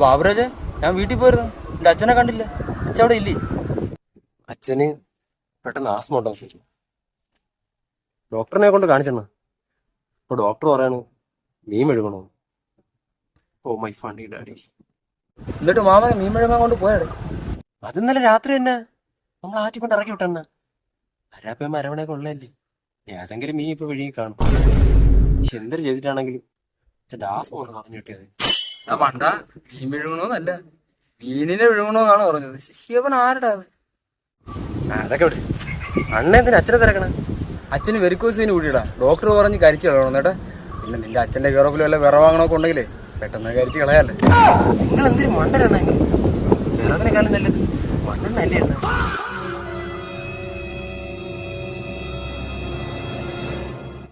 ബാബുരാജെ, ഞാൻ വീട്ടിൽ പോയിരുന്നു. എന്റെ അച്ഛനെ കണ്ടില്ല. അച്ഛൻ അവിടെ ഇല്ലേ? അച്ഛന് പെട്ടെന്ന് ആസ്മ ഉണ്ടാവും. ഡോക്ടറിനെ കൊണ്ട് കാണിച്ചെണ്ണ. ഇപ്പൊ ഡോക്ടർ പറയാണ് മീൻ മെഴുകണോ. Oh my ഫണ്ടി daddy. എന്നിട്ട് മാമനെ മീൻ മെഴുകാൻ കൊണ്ട് പോയാടെ. അത് ഇന്നലെ രാത്രി തന്നെ നമ്മൾ ആറ്റി കൊണ്ട് ഇറക്കി വിട്ടെണ്ണ. അരാപ്പ അരവണയൊക്കെ ഉള്ളതല്ലേ, ഏതെങ്കിലും മീൻ ഇപ്പൊ വിഴുങ്ങി കാണും. പക്ഷെ എന്തൊരു ചെയ്തിട്ടാണെങ്കിലും അച്ഛൻ്റെ ആസ്മ കൊണ്ട് പറഞ്ഞു കിട്ടിയത്. ആ പണ്ട മീൻ വിഴുങ്ങണോന്നല്ല, മീനിനെ വിഴുങ്ങണോന്നാണ് പറഞ്ഞത്. ശിവൻ ആരുടെ അത്? അതൊക്കെ വിട്. അണ്ണ എന്തിനാ അച്ഛനെ തിരക്കണ? അച്ഛന് വെരിക്കോസിന് കൂട്ടിയിടാ. ഡോക്ടർ പറഞ്ഞ് കരിച്ചു കളയണം കേട്ടാ. പിന്നെ നിന്റെ അച്ഛന്റെ കെയറോഫിൽ വല്ല വിറവാങ്ങണമൊക്കെ ഉണ്ടെങ്കിലേ പെട്ടെന്ന് കരിച്ചു കളയല്ലേ. നിങ്ങൾ എന്തൊരു മണ്ടനാണ്. വേറെക്കാലം നല്ലത് മണ്ണെണ്ണ അല്ലേ.